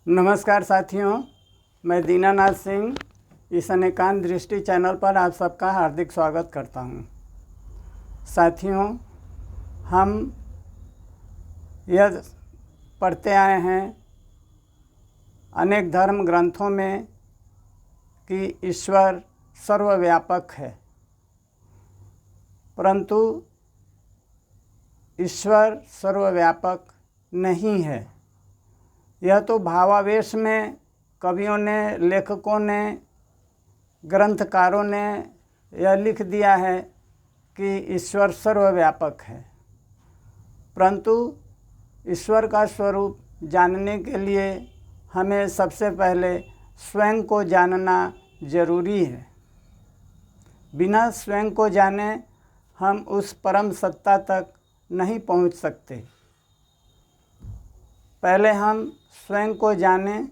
नमस्कार साथियों, मैं दीनानाथ सिंह इस अनेकांत दृष्टि चैनल पर आप सबका हार्दिक स्वागत करता हूं। साथियों, हम यह पढ़ते आए हैं अनेक धर्म ग्रंथों में कि ईश्वर सर्वव्यापक है, परंतु ईश्वर सर्वव्यापक नहीं है। यह तो भावावेश में कवियों ने, लेखकों ने, ग्रंथकारों ने यह लिख दिया है कि ईश्वर सर्वव्यापक है, परंतु ईश्वर का स्वरूप जानने के लिए हमें सबसे पहले स्वयं को जानना जरूरी है। बिना स्वयं को जाने हम उस परम सत्ता तक नहीं पहुंच सकते। पहले हम स्वयं को जानें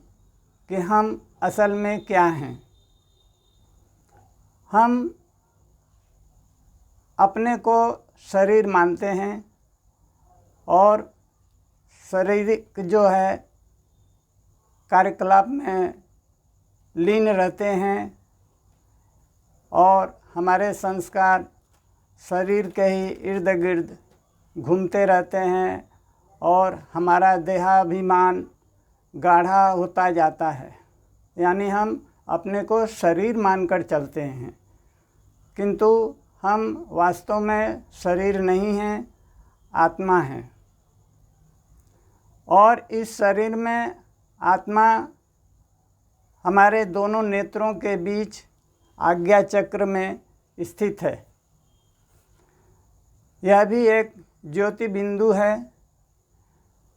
कि हम असल में क्या हैं। हम अपने को शरीर मानते हैं और शारीरिक जो है कार्यकलाप में लीन रहते हैं और हमारे संस्कार शरीर के ही इर्द गिर्द घूमते रहते हैं और हमारा देहाभिमान गाढ़ा होता जाता है। यानी हम अपने को शरीर मानकर चलते हैं, किंतु हम वास्तव में शरीर नहीं हैं, आत्मा हैं। और इस शरीर में आत्मा हमारे दोनों नेत्रों के बीच आज्ञा चक्र में स्थित है। यह भी एक ज्योति बिंदु है,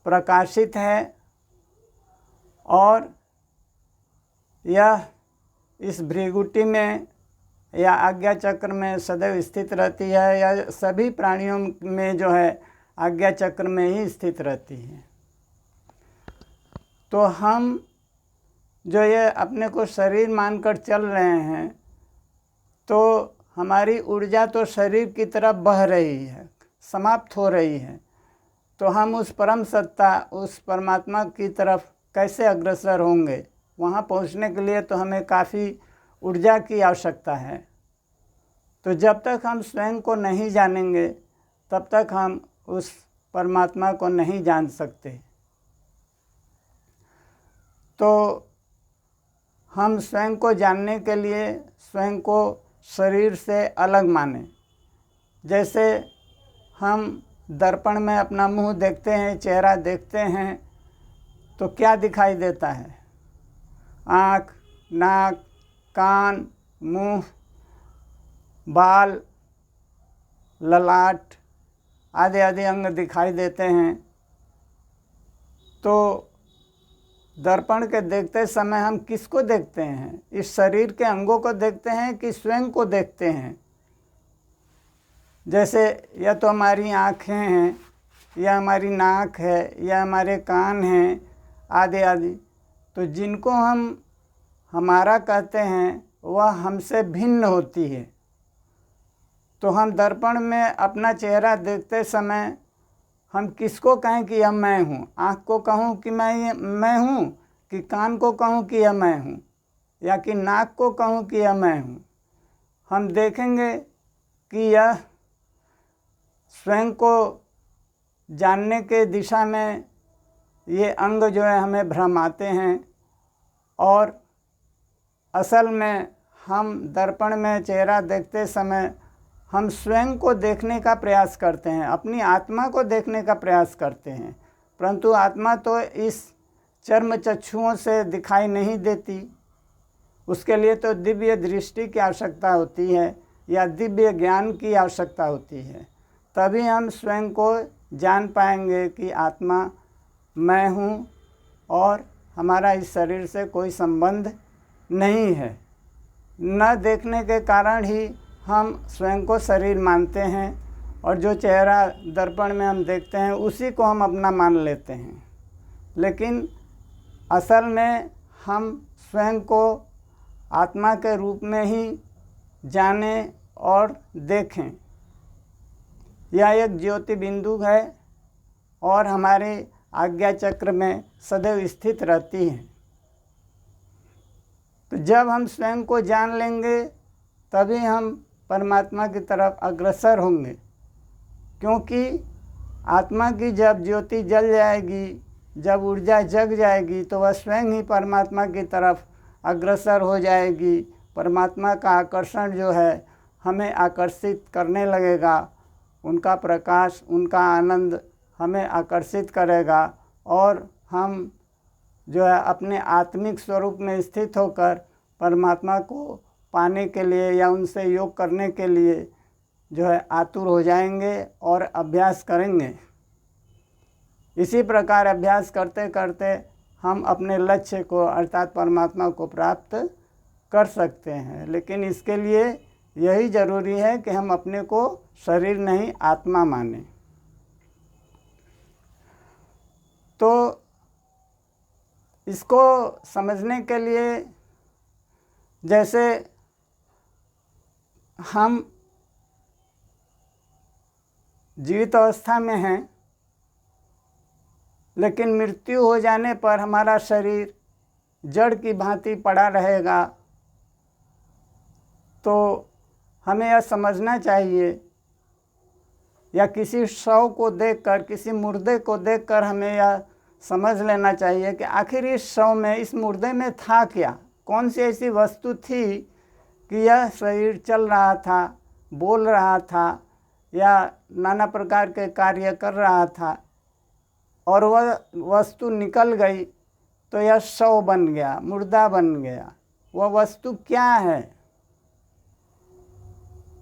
प्रकाशित है और यह इस भृगुटी में या आज्ञा चक्र में सदैव स्थित रहती है। या सभी प्राणियों में जो है आज्ञा चक्र में ही स्थित रहती है। तो हम जो ये अपने को शरीर मानकर चल रहे हैं, तो हमारी ऊर्जा तो शरीर की तरफ बह रही है, समाप्त हो रही है। तो हम उस परम सत्ता, उस परमात्मा की तरफ कैसे अग्रसर होंगे? वहाँ पहुँचने के लिए तो हमें काफ़ी ऊर्जा की आवश्यकता है। तो जब तक हम स्वयं को नहीं जानेंगे, तब तक हम उस परमात्मा को नहीं जान सकते। तो हम स्वयं को जानने के लिए स्वयं को शरीर से अलग माने। जैसे हम दर्पण में अपना मुंह देखते हैं, चेहरा देखते हैं, तो क्या दिखाई देता है? आँख, नाक, कान, मुंह, बाल, ललाट आदि आदि अंग दिखाई देते हैं। तो दर्पण के देखते समय हम किसको देखते हैं? इस शरीर के अंगों को देखते हैं कि स्वयं को देखते हैं? जैसे यह तो हमारी आँखें हैं, यह हमारी नाक है, यह हमारे कान हैं आदि आदि। तो जिनको हम हमारा कहते हैं वह हमसे भिन्न होती है। तो हम दर्पण में अपना चेहरा देखते समय हम किसको कहें कि यह मैं हूँ? आँख को कहूँ कि मैं हूँ, कि कान को कहूँ कि यह मैं हूँ, या कि नाक को कहूँ कि यह मैं हूँ? हम देखेंगे कि यह स्वयं को जानने के दिशा में ये अंग जो है हमें भ्रमाते हैं। और असल में हम दर्पण में चेहरा देखते समय हम स्वयं को देखने का प्रयास करते हैं, अपनी आत्मा को देखने का प्रयास करते हैं, परंतु आत्मा तो इस चर्म चक्षुओं से दिखाई नहीं देती। उसके लिए तो दिव्य दृष्टि की आवश्यकता होती है या दिव्य ज्ञान की आवश्यकता होती है। तभी हम स्वयं को जान पाएंगे कि आत्मा मैं हूँ और हमारा इस शरीर से कोई संबंध नहीं है। न देखने के कारण ही हम स्वयं को शरीर मानते हैं और जो चेहरा दर्पण में हम देखते हैं उसी को हम अपना मान लेते हैं। लेकिन असल में हम स्वयं को आत्मा के रूप में ही जानें और देखें। यह एक ज्योति बिंदु है और हमारे आज्ञा चक्र में सदैव स्थित रहती हैं। तो जब हम स्वयं को जान लेंगे तभी हम परमात्मा की तरफ अग्रसर होंगे, क्योंकि आत्मा की जब ज्योति जल जाएगी, जब ऊर्जा जग जाएगी, तो वह स्वयं ही परमात्मा की तरफ अग्रसर हो जाएगी। परमात्मा का आकर्षण जो है हमें आकर्षित करने लगेगा, उनका प्रकाश, उनका आनंद हमें आकर्षित करेगा और हम जो है अपने आत्मिक स्वरूप में स्थित होकर परमात्मा को पाने के लिए या उनसे योग करने के लिए जो है आतुर हो जाएंगे और अभ्यास करेंगे। इसी प्रकार अभ्यास करते करते हम अपने लक्ष्य को अर्थात परमात्मा को प्राप्त कर सकते हैं। लेकिन इसके लिए यही ज़रूरी है कि हम अपने को शरीर नहीं आत्मा माने। तो इसको समझने के लिए जैसे हम जीवित अवस्था में हैं, लेकिन मृत्यु हो जाने पर हमारा शरीर जड़ की भांति पड़ा रहेगा, तो हमें यह समझना चाहिए या किसी शव को देखकर, किसी मुर्दे को देखकर हमें यह समझ लेना चाहिए कि आखिर इस शव में, इस मुर्दे में था क्या, कौन सी ऐसी वस्तु थी कि यह शरीर चल रहा था, बोल रहा था या नाना प्रकार के कार्य कर रहा था और वह वस्तु निकल गई तो यह शव बन गया, मुर्दा बन गया। वह वस्तु क्या है?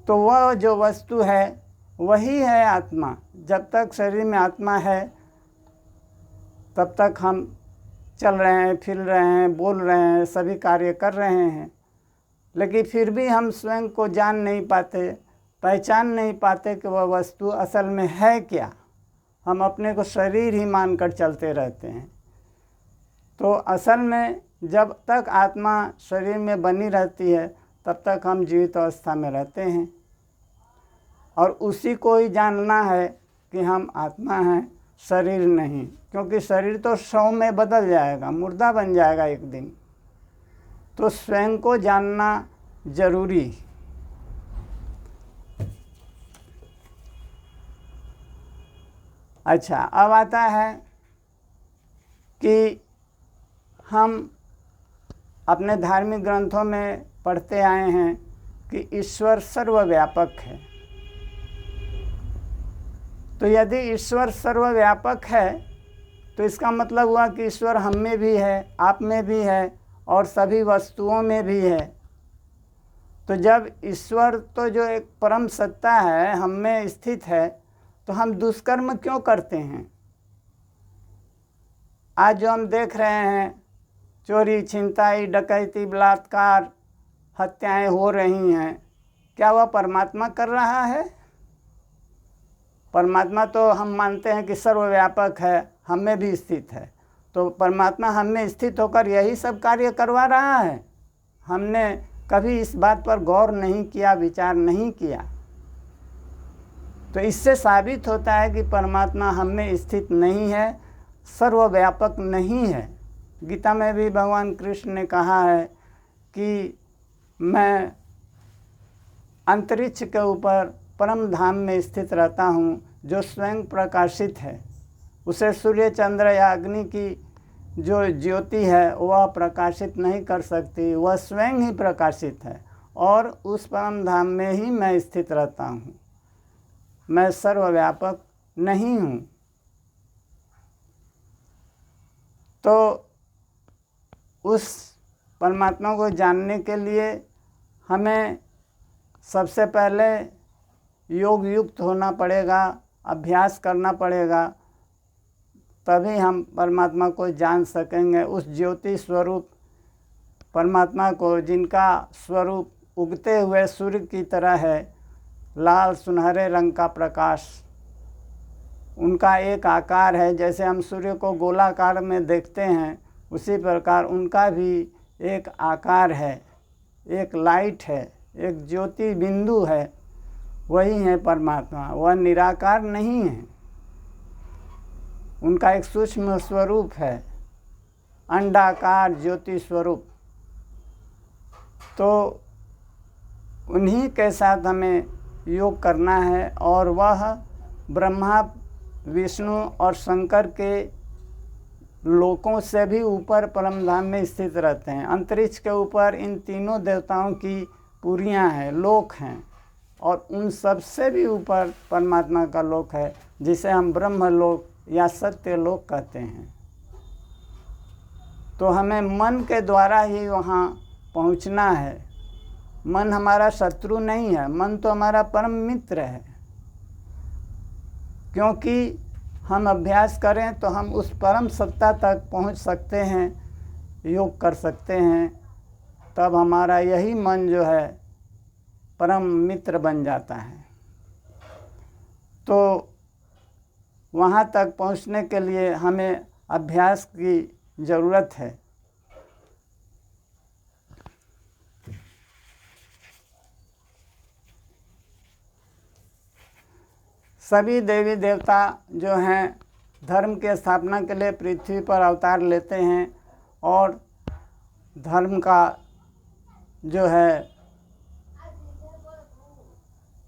तो वह जो वस्तु है वही है आत्मा। जब तक शरीर में आत्मा है तब तक हम चल रहे हैं, फिर रहे हैं, बोल रहे हैं, सभी कार्य कर रहे हैं, लेकिन फिर भी हम स्वयं को जान नहीं पाते, पहचान नहीं पाते कि वह वस्तु असल में है क्या। हम अपने को शरीर ही मानकर चलते रहते हैं। तो असल में जब तक आत्मा शरीर में बनी रहती है तब तक हम जीवित अवस्था में रहते हैं और उसी को ही जानना है कि हम आत्मा हैं, शरीर नहीं। क्योंकि शरीर तो शव में बदल जाएगा, मुर्दा बन जाएगा एक दिन। तो स्वयं को जानना जरूरी। अच्छा, अब आता है कि हम अपने धार्मिक ग्रंथों में पढ़ते आए हैं कि ईश्वर सर्वव्यापक है। तो यदि ईश्वर सर्वव्यापक है तो इसका मतलब हुआ कि ईश्वर हम में भी है, आप में भी है और सभी वस्तुओं में भी है। तो जब ईश्वर तो जो एक परम सत्ता है हम में स्थित है, तो हम दुष्कर्म क्यों करते हैं? आज जो हम देख रहे हैं चोरी, छिनताई, डकैती, बलात्कार, हत्याएं हो रही हैं, क्या वह परमात्मा कर रहा है? परमात्मा तो हम मानते हैं कि सर्वव्यापक है, हम में भी स्थित है। तो परमात्मा हम में स्थित होकर यही सब कार्य करवा रहा है। हमने कभी इस बात पर गौर नहीं किया, विचार नहीं किया। तो इससे साबित होता है कि परमात्मा हम में स्थित नहीं है, सर्वव्यापक नहीं है। गीता में भी भगवान कृष्ण ने कहा है कि मैं अंतरिक्ष के ऊपर परम धाम में स्थित रहता हूँ, जो स्वयं प्रकाशित है। उसे सूर्य, चंद्र या अग्नि की जो ज्योति है वह प्रकाशित नहीं कर सकती, वह स्वयं ही प्रकाशित है और उस परम धाम में ही मैं स्थित रहता हूँ। मैं सर्वव्यापक नहीं हूँ। तो उस परमात्मा को जानने के लिए हमें सबसे पहले योग युक्त होना पड़ेगा, अभ्यास करना पड़ेगा, तभी हम परमात्मा को जान सकेंगे। उस ज्योति स्वरूप परमात्मा को, जिनका स्वरूप उगते हुए सूर्य की तरह है, लाल सुनहरे रंग का प्रकाश, उनका एक आकार है। जैसे हम सूर्य को गोलाकार में देखते हैं, उसी प्रकार उनका भी एक आकार है, एक लाइट है, एक ज्योति बिंदु है। वही है परमात्मा, वह निराकार नहीं है। उनका एक सूक्ष्म स्वरूप है, अंडाकार ज्योति स्वरूप। तो उन्हीं के साथ हमें योग करना है, और वह ब्रह्मा, विष्णु और शंकर के लोकों से भी ऊपर परम धाम में स्थित रहते हैं। अंतरिक्ष के ऊपर इन तीनों देवताओं की पुरियां हैं, लोक हैं, और उन सब से भी ऊपर परमात्मा का लोक है, जिसे हम ब्रह्म लोक या सत्य लोक कहते हैं। तो हमें मन के द्वारा ही वहाँ पहुँचना है। मन हमारा शत्रु नहीं है, मन तो हमारा परम मित्र है। क्योंकि हम अभ्यास करें तो हम उस परम सत्ता तक पहुंच सकते हैं, योग कर सकते हैं। तब हमारा यही मन जो है परम मित्र बन जाता है। तो वहाँ तक पहुँचने के लिए हमें अभ्यास की ज़रूरत है। सभी देवी देवता जो हैं धर्म की स्थापना के लिए पृथ्वी पर अवतार लेते हैं, और धर्म का जो है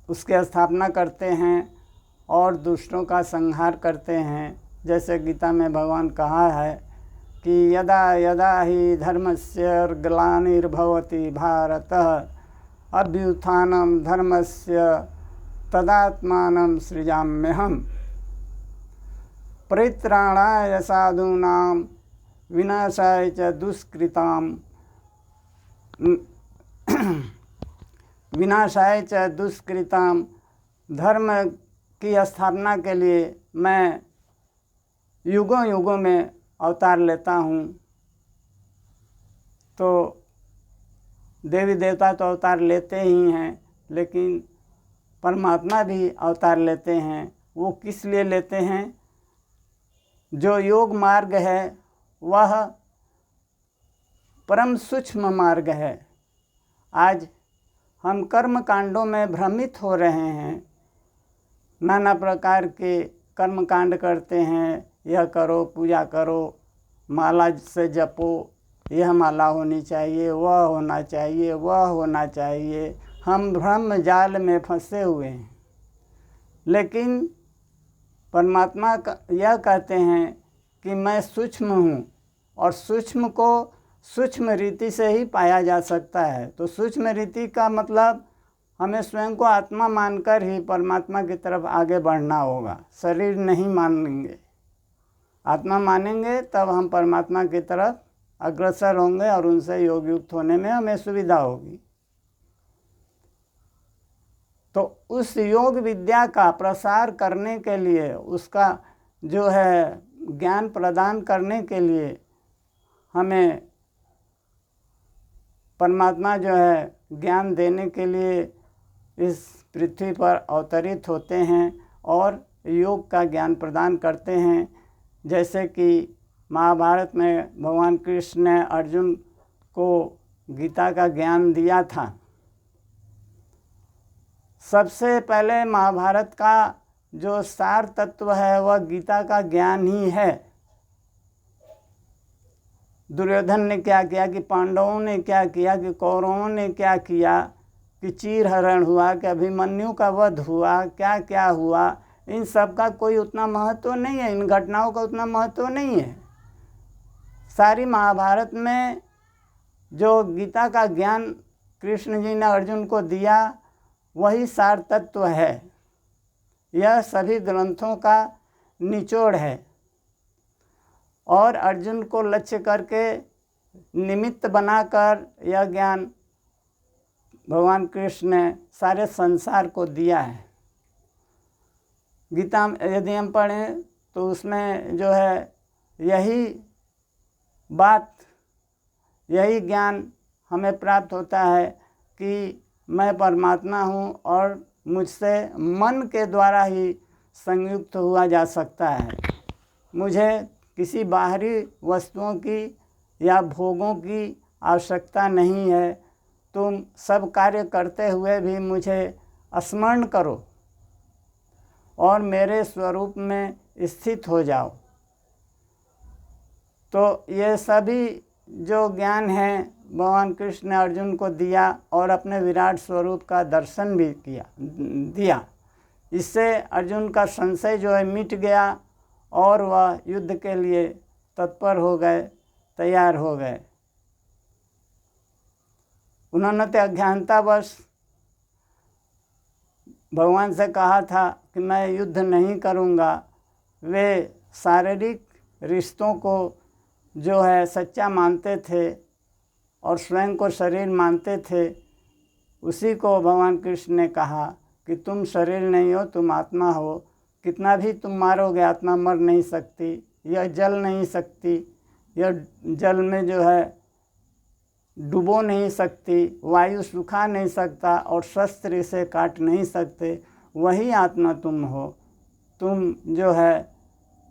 उसकी स्थापना करते हैं और दुष्टों का संहार करते हैं। जैसे गीता में भगवान कहा है कि यदा यदा ही धर्मस्य ग्लानिर्भवति भारत अभ्युत्थानं धर्मस्य तदात्मानं सृजाम्यहम्। परित्राणाय साधूनां विनाशाय च दुष्कृतां। धर्म की स्थापना के लिए मैं युगों युगों में अवतार लेता हूँ। तो देवी देवता तो अवतार लेते ही हैं, लेकिन परमात्मा भी अवतार लेते हैं। वो किस लिए लेते हैं? जो योग मार्ग है वह परम सूक्ष्म मार्ग है। आज हम कर्म कांडों में भ्रमित हो रहे हैं, नाना प्रकार के कर्म कांड करते हैं। यह करो, पूजा करो, माला से जपो, यह माला होनी चाहिए, वह होना चाहिए, वह होना चाहिए। हम भ्रम जाल में फंसे हुए हैं। लेकिन परमात्मा यह कहते हैं कि मैं सूक्ष्म हूँ, और सूक्ष्म को सूक्ष्म रीति से ही पाया जा सकता है। तो सूक्ष्म रीति का मतलब हमें स्वयं को आत्मा मानकर ही परमात्मा की तरफ आगे बढ़ना होगा। शरीर नहीं मानेंगे, आत्मा मानेंगे, तब हम परमात्मा की तरफ अग्रसर होंगे और उनसे योग युक्त होने में हमें सुविधा होगी। तो उस योग विद्या का प्रसार करने के लिए, उसका जो है ज्ञान प्रदान करने के लिए हमें परमात्मा जो है ज्ञान देने के लिए इस पृथ्वी पर अवतरित होते हैं और योग का ज्ञान प्रदान करते हैं। जैसे कि महाभारत में भगवान कृष्ण ने अर्जुन को गीता का ज्ञान दिया था। सबसे पहले महाभारत का जो सार तत्व है वह गीता का ज्ञान ही है। दुर्योधन ने क्या किया, कि पांडवों ने क्या किया, कि कौरवों ने क्या किया, कि चीर हरण हुआ, कि अभिमन्यु का वध हुआ, क्या क्या हुआ, इन सब का कोई उतना महत्व नहीं है। इन घटनाओं का उतना महत्व नहीं है। सारी महाभारत में जो गीता का ज्ञान कृष्ण जी ने अर्जुन को दिया वही सार तत्व है। यह सभी ग्रंथों का निचोड़ है, और अर्जुन को लक्ष्य करके निमित्त बनाकर यह ज्ञान भगवान कृष्ण ने सारे संसार को दिया है। गीता यदि हम पढ़ें तो उसमें जो है यही बात, यही ज्ञान हमें प्राप्त होता है कि मैं परमात्मा हूँ और मुझसे मन के द्वारा ही संयुक्त हुआ जा सकता है। मुझे किसी बाहरी वस्तुओं की या भोगों की आवश्यकता नहीं है। तुम सब कार्य करते हुए भी मुझे स्मरण करो और मेरे स्वरूप में स्थित हो जाओ। तो ये सभी जो ज्ञान है भगवान कृष्ण ने अर्जुन को दिया और अपने विराट स्वरूप का दर्शन भी दिया। इससे अर्जुन का संशय जो है मिट गया और वह युद्ध के लिए तत्पर हो गए, तैयार हो गए। उन्होंने तो अज्ञानतावश भगवान से कहा था कि मैं युद्ध नहीं करूँगा। वे शारीरिक रिश्तों को जो है सच्चा मानते थे और स्वयं को शरीर मानते थे। उसी को भगवान कृष्ण ने कहा कि तुम शरीर नहीं हो, तुम आत्मा हो। कितना भी तुम मारोगे आत्मा मर नहीं सकती, यह जल नहीं सकती, यह जल में जो है डुबो नहीं सकती, वायु सुखा नहीं सकता और शस्त्र इसे काट नहीं सकते। वही आत्मा तुम हो। तुम जो है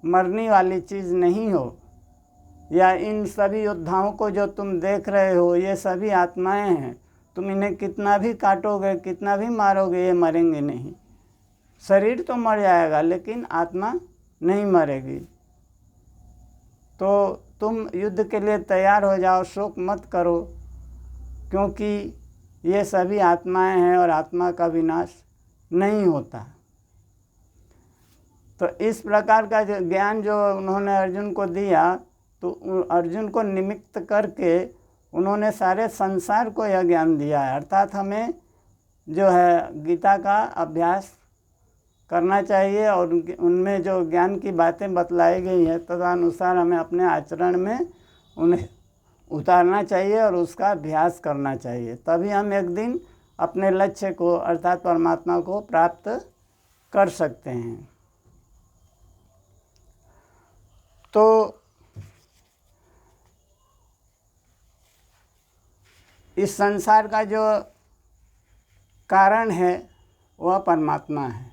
मरने वाली चीज़ नहीं हो। या इन सभी योद्धाओं को जो तुम देख रहे हो ये सभी आत्माएं हैं। तुम इन्हें कितना भी काटोगे, कितना भी मारोगे, ये मरेंगे नहीं। शरीर तो मर जाएगा लेकिन आत्मा नहीं मरेगी। तो तुम युद्ध के लिए तैयार हो जाओ, शोक मत करो, क्योंकि ये सभी आत्माएं हैं और आत्मा का विनाश नहीं होता। तो इस प्रकार का जो ज्ञान जो उन्होंने अर्जुन को दिया, तो अर्जुन को निमित्त करके उन्होंने सारे संसार को यह ज्ञान दिया है। अर्थात हमें जो है गीता का अभ्यास करना चाहिए और उनमें जो ज्ञान की बातें बतलाई गई हैं तदनुसार हमें अपने आचरण में उन्हें उतारना चाहिए और उसका अभ्यास करना चाहिए। तभी हम एक दिन अपने लक्ष्य को अर्थात परमात्मा को प्राप्त कर सकते हैं। तो इस संसार का जो कारण है वह परमात्मा है।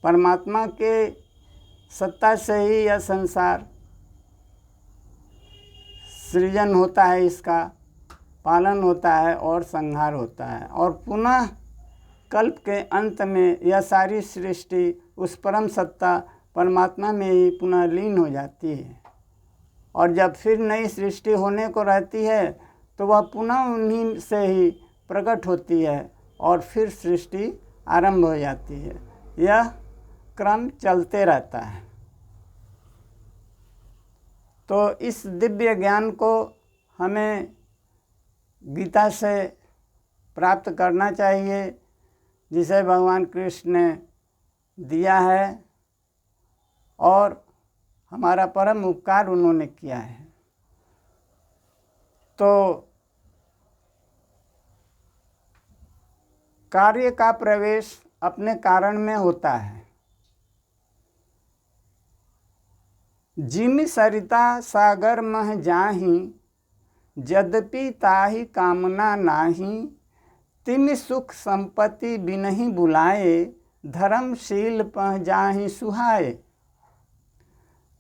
परमात्मा के सत्ता से ही यह संसार सृजन होता है, इसका पालन होता है और संहार होता है, और पुनः कल्प के अंत में यह सारी सृष्टि उस परम सत्ता परमात्मा में ही पुनः लीन हो जाती है। और जब फिर नई सृष्टि होने को रहती है तो वह पुनः उन्हीं से ही प्रकट होती है और फिर सृष्टि आरंभ हो जाती है। यह क्रम चलते रहता है। तो इस दिव्य ज्ञान को हमें गीता से प्राप्त करना चाहिए, जिसे भगवान कृष्ण ने दिया है और हमारा परम उपकार उन्होंने किया है। तो कार्य का प्रवेश अपने कारण में होता है। जिमि सरिता सागर मह जाहि, यद्यपि ताहि कामना नाही। तिमि सुख संपत्ति बिनहि बुलाए, धर्मशील पह जाहि सुहाए।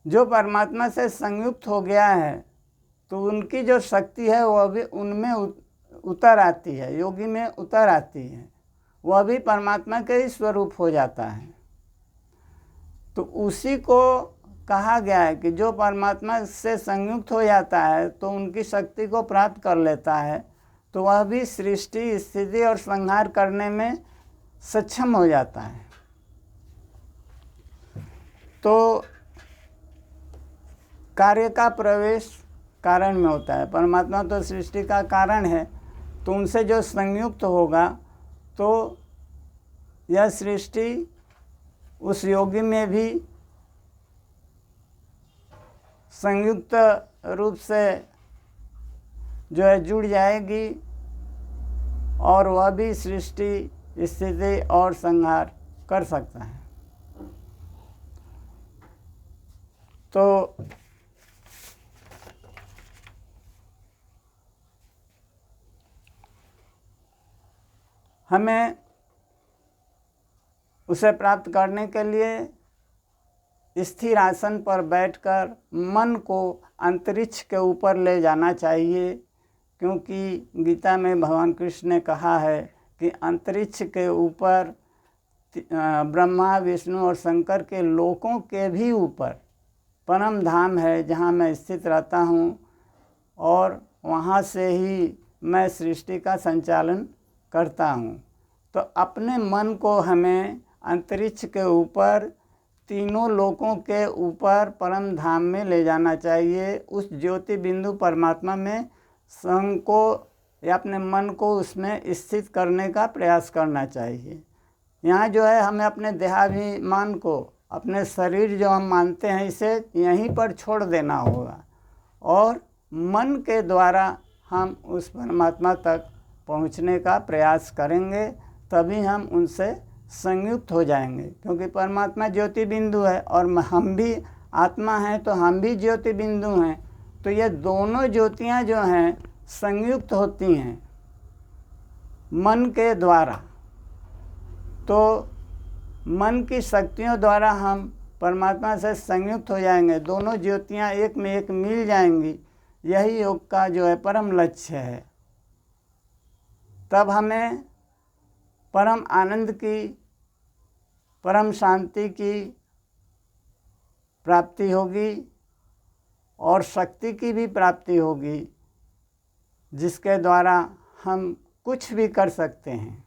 जो परमात्मा से संयुक्त हो गया है तो उनकी जो शक्ति है वह भी उनमें उतर आती है, योगी में उतर आती है। वह भी परमात्मा के ही स्वरूप हो जाता है। तो उसी को कहा गया है कि जो परमात्मा से संयुक्त हो जाता है तो उनकी शक्ति को प्राप्त कर लेता है, तो वह भी सृष्टि, स्थिति और संहार करने में सक्षम हो जाता है। तो कार्य का प्रवेश कारण में होता है। परमात्मा तो सृष्टि का कारण है, तो उनसे जो संयुक्त होगा तो यह सृष्टि उस योगी में भी संयुक्त रूप से जो है जुड़ जाएगी और वह भी सृष्टि, स्थिति और संहार कर सकता है। तो हमें उसे प्राप्त करने के लिए स्थिर आसन पर बैठकर मन को अंतरिक्ष के ऊपर ले जाना चाहिए, क्योंकि गीता में भगवान कृष्ण ने कहा है कि अंतरिक्ष के ऊपर ब्रह्मा, विष्णु और शंकर के लोकों के भी ऊपर परम धाम है जहाँ मैं स्थित रहता हूँ, और वहाँ से ही मैं सृष्टि का संचालन करता हूँ। तो अपने मन को हमें अंतरिक्ष के ऊपर, तीनों लोकों के ऊपर परम धाम में ले जाना चाहिए। उस ज्योति बिंदु परमात्मा में संग को या अपने मन को उसमें स्थित करने का प्रयास करना चाहिए। यहाँ जो है हमें अपने देहाभिमान को, अपने शरीर जो हम मानते हैं, इसे यहीं पर छोड़ देना होगा और मन के द्वारा हम उस परमात्मा तक पहुँचने का प्रयास करेंगे, तभी हम उनसे संयुक्त हो जाएंगे। क्योंकि परमात्मा ज्योति बिंदु है और हम भी आत्मा हैं, तो हम भी ज्योति बिंदु हैं। तो ये दोनों ज्योतियाँ जो हैं संयुक्त होती हैं मन के द्वारा। तो मन की शक्तियों द्वारा हम परमात्मा से संयुक्त हो जाएंगे, दोनों ज्योतियाँ एक में एक मिल जाएंगी। यही योग का जो है परम लक्ष्य है। तब हमें परम आनंद की, परम शांति की प्राप्ति होगी और शक्ति की भी प्राप्ति होगी, जिसके द्वारा हम कुछ भी कर सकते हैं।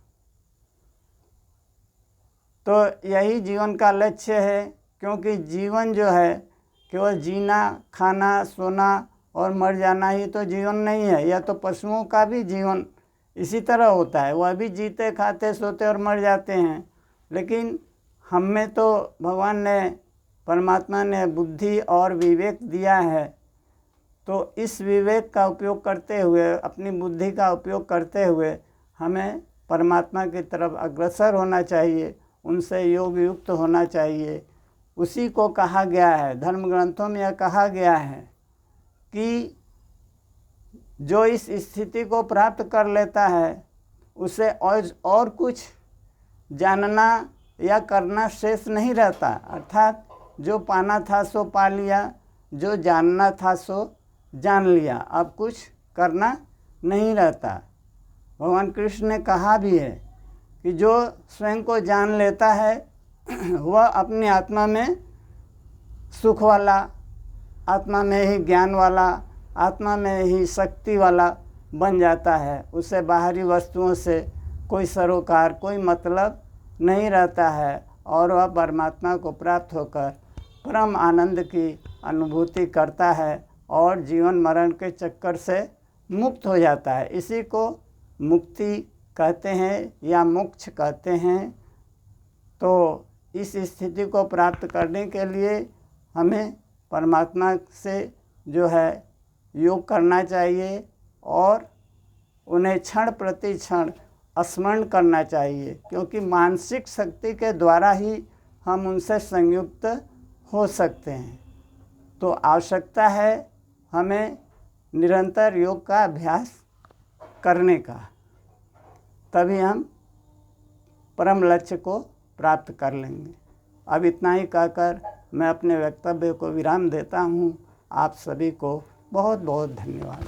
तो यही जीवन का लक्ष्य है, क्योंकि जीवन जो है केवल जीना, खाना, सोना और मर जाना ही तो जीवन नहीं है। यह तो पशुओं का भी जीवन इसी तरह होता है, वह भी जीते, खाते, सोते और मर जाते हैं। लेकिन हम में तो भगवान ने, परमात्मा ने बुद्धि और विवेक दिया है। तो इस विवेक का उपयोग करते हुए, अपनी बुद्धि का उपयोग करते हुए हमें परमात्मा की तरफ अग्रसर होना चाहिए, उनसे योग युक्त होना चाहिए। उसी को कहा गया है, धर्म ग्रंथों में यह कहा गया है कि जो इस स्थिति को प्राप्त कर लेता है उसे और कुछ जानना या करना शेष नहीं रहता। अर्थात जो पाना था सो पा लिया, जो जानना था सो जान लिया, अब कुछ करना नहीं रहता। भगवान कृष्ण ने कहा भी है कि जो स्वयं को जान लेता है वह अपनी आत्मा में सुख वाला, आत्मा में ही ज्ञान वाला, आत्मा में ही शक्ति वाला बन जाता है। उसे बाहरी वस्तुओं से कोई सरोकार, कोई मतलब नहीं रहता है और वह परमात्मा को प्राप्त होकर परम आनंद की अनुभूति करता है और जीवन मरण के चक्कर से मुक्त हो जाता है। इसी को मुक्ति कहते हैं या मोक्ष कहते हैं। तो इस स्थिति को प्राप्त करने के लिए हमें परमात्मा से जो है योग करना चाहिए और उन्हें क्षण प्रति क्षण स्मरण करना चाहिए, क्योंकि मानसिक शक्ति के द्वारा ही हम उनसे संयुक्त हो सकते हैं। तो आवश्यकता है हमें निरंतर योग का अभ्यास करने का, तभी हम परम लक्ष्य को प्राप्त कर लेंगे। अब इतना ही कहकर मैं अपने वक्तव्य को विराम देता हूँ। आप सभी को बहुत बहुत धन्यवाद।